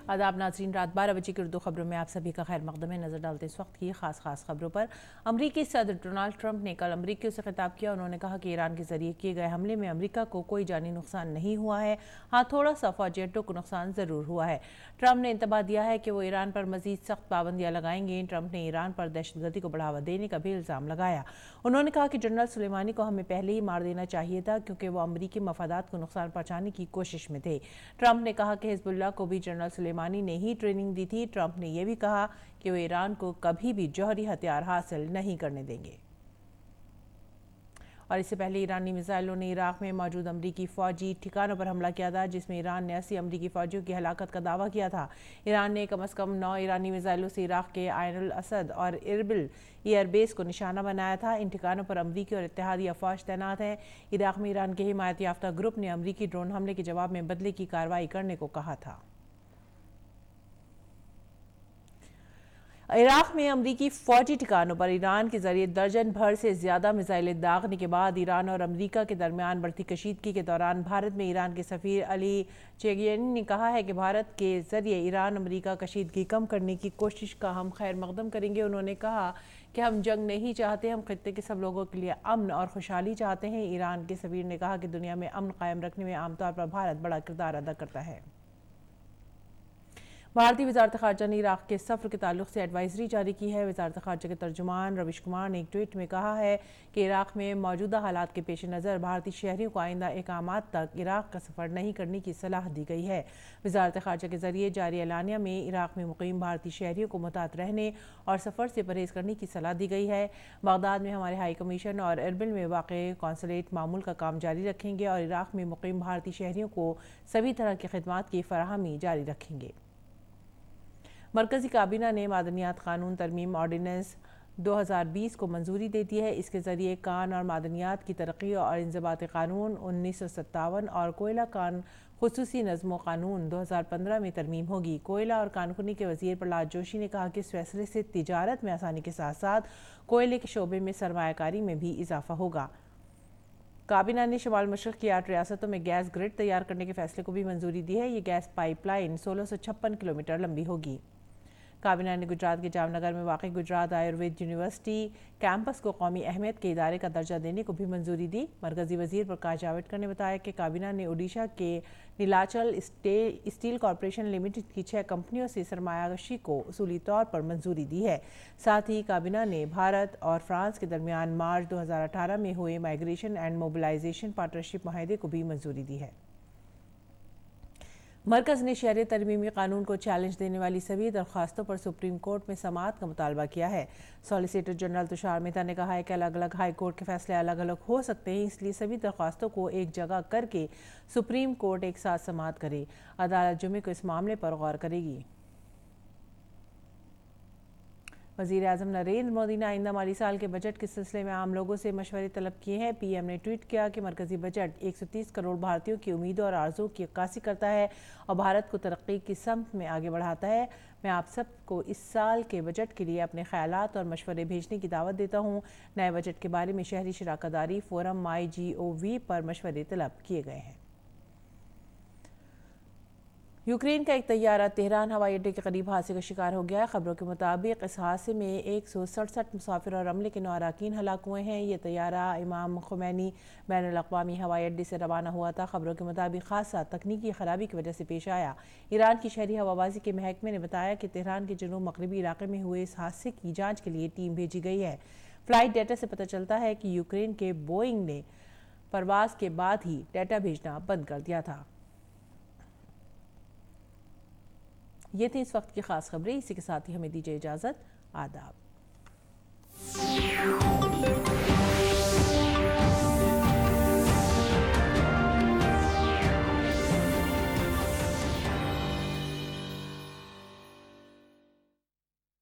आदाब नाज़रीन, रात 12 बजे की उर्दू खबरों में आप सभी का खैर मकदम है। नजर डालते इस वक्त की खास खबरों पर। अमरीकी सदर डोनाल्ड ट्रंप ने कल अमरीकियों से खिताब किया। उन्होंने कहा कि ईरान के जरिए किए गए हमले में अमरीका को कोई जानी नुकसान नहीं हुआ है, हाँ थोड़ा सा फौजी अड्डों को नुकसान जरूर हुआ है। ट्रंप ने इंतबाह दिया है कि वो ईरान पर मजीद सख्त पाबंदियां लगाएंगे। ट्रंप ने ईरान पर दहशतगर्दी को बढ़ावा देने का भी इल्जाम लगाया। उन्होंने कहा कि जनरल सुलेमानी को हमें पहले ही मार देना चाहिए था, क्योंकि वो अमरीकी मफादात को नुकसान पहुंचाने की कोशिश में थे। ट्रंप ने कहा कि हिजबुल्लाह को भी जनरल सुलेमानी ने ही ट्रेनिंग दी थी। ट्रंप ने यह भी कहा कि वो ईरान को कभी भी जौहरी हथियार हासिल नहीं करने देंगे। और इससे पहले ईरानी मिसाइलों ने इराक में मौजूद अमरीकी फौजी ठिकानों पर हमला किया था, जिसमें ईरान ने 80 अमरीकी फौजियों की हलाकत का दावा किया था। ईरान ने कम से कम 9 ईरानी मिसाइलों से इराक के आयन असद और इरबिल एयरबेस को निशाना बनाया था। इन ठिकानों पर अमरीकी और इत्तेहादी अफवाज तैनात हैं। इराक में ईरान के हिमायत याफ्ता ग्रुप ने अमरीकी ड्रोन हमले के जवाब में बदले की कार्रवाई करने को कहा था। इराक में अमरीकी फौजी ठिकानों पर ईरान के जरिए दर्जन भर से ज्यादा मिसाइलें दागने के बाद ईरान और अमरीका के दरमियान बढ़ती कशीदगी के दौरान भारत में ईरान के सफीर अली चेगियानी ने कहा है कि भारत के जरिए ईरान अमरीका कशीदगी कम करने की कोशिश का हम खैर मकदम करेंगे। उन्होंने कहा कि हम जंग नहीं चाहते, हम खित्ते के सब लोगों के लिए अमन और खुशहाली चाहते हैं। ईरान के सफीर ने कहा कि दुनिया में अमन कायम रखने में आमतौर पर भारत बड़ा किरदार अदा करता है। भारतीय वजारत ख़ारजा ने इराक के सफ़र के ताल्लुक से एडवाइजरी जारी की है। वजारत ख़ारजा के तर्जुमान रवीश कुमार ने एक ट्वीट में कहा है कि इराक में मौजूदा हालात के पेश नज़र भारतीय शहरियों को आइंदा एकामात तक इराक का सफ़र नहीं करने की सलाह दी गई है। वजारत ख़ारजा के जरिए जारी एलानिया में इराक में मुक़ीम भारतीय शहरियों को मुतात रहने और सफ़र से परहेज़ करने की सलाह दी गई है। बगदाद में हमारे हाई कमीशन और एरबिल में वाक़ कौंसलेट मामूल का काम जारी रखेंगे और इराक में मुक़ीम भारतीय शहरियों को सभी तरह की खिदमात की फराहमी जारी रखेंगे। मरकज़ी काबीना ने मादनियात कानून तरमीम ऑर्डिनेंस 2020 को मंजूरी दे दी है। इसके ज़रिए कान और मादनियात की तरक्की और इंज़बात कानून 1957 और कोयला कान खुसूसी नज़्म कानून 2015 में तरमीम होगी। कोयला और कानूनी के वज़ीर प्रहलाद जोशी ने कहा कि इस फैसले से तिजारत में आसानी के साथ साथ कोयले के शोबे में सरमायाकारी में भी इजाफा होगा। काबीना ने शुमाल मशरक़ की 8 रियासतों में गैस ग्रिड तैयार करने के फैसले को भी मंजूरी दी है। ये गैस पाइपलाइन 1656 किलोमीटर लंबी होगी। काबीना ने गुजरात के जामनगर में वाक़ई गुजरात आयुर्वेद यूनिवर्सिटी कैंपस को कौमी अहमियत के इदारे का दर्जा देने को भी मंजूरी दी। मरकज़ी वज़ीर प्रकाश जावड़ेकर ने बताया कि काबीना ने ओडिशा के नीलाचल स्टील कॉरपोरेशन लिमिटेड की 6 कंपनियों से सरमायाशी को उसूली तौर पर मंजूरी दी है। साथ ही काबीना ने भारत और फ्रांस के दरमियान मार्च 2018 में हुए माइग्रेशन एंड मोबिलाइजेशन पार्टनरशिप माहिदे को भी मंजूरी दी है। मरकज़ ने शहरी तरमीमी कानून को चैलेंज देने वाली सभी दरख्वास्तों पर सुप्रीम कोर्ट में समाअत का मुतालबा किया है। सॉलिसिटर जनरल तुषार मेहता ने कहा है कि अलग अलग हाई कोर्ट के फैसले अलग अलग हो सकते हैं, इसलिए सभी दरख्वास्तों को एक जगह करके सुप्रीम कोर्ट एक साथ समाअत करे। अदालत जुमे को इस मामले पर गौर करेगी। वज़ीर आज़म नरेंद्र मोदी ने आइंदा माली साल के बजट के सिलसिले में आम लोगों से मशवरे तलब किए हैं। पीएम ने ट्वीट किया कि मरकज़ी बजट 130 करोड़ भारतीयों की उम्मीदों और आरज़ू की अक्कासी करता है और भारत को तरक्की की समत में आगे बढ़ाता है। मैं आप सबको इस साल के बजट के लिए अपने ख्यालात और मशवरे भेजने की दावत देता हूँ। नए बजट के बारे में शहरी शराकतदारी फोरम MyGov पर मशवरे तलब किए गए हैं। यूक्रेन का एक तैयारा तेहरान हवाई अड्डे के करीब हादसे का शिकार हो गया है। खबरों के मुताबिक इस हादसे में 167 मुसाफिर और अमले के 9 अरकान हलाक हुए हैं। ये तैयारा इमाम खुमैनी बैनुल अक़वामी हवाई अड्डे से रवाना हुआ था। खबरों के मुताबिक हादसा तकनीकी खराबी की वजह से पेश आया। ईरान की शहरी हवाबाजी के महकमे ने बताया कि तेहरान के जनूब मगरबी इलाके में हुए इस हादसे की जाँच के लिए टीम भेजी गई है। फ्लाइट डाटा से पता चलता है कि यूक्रेन के बोइंग ने परवाज के बाद ही डाटा भेजना बंद कर दिया था। ये थी इस वक्त की खास खबरें। इसी के साथ ही हमें दीजिए इजाज़त। आदाब।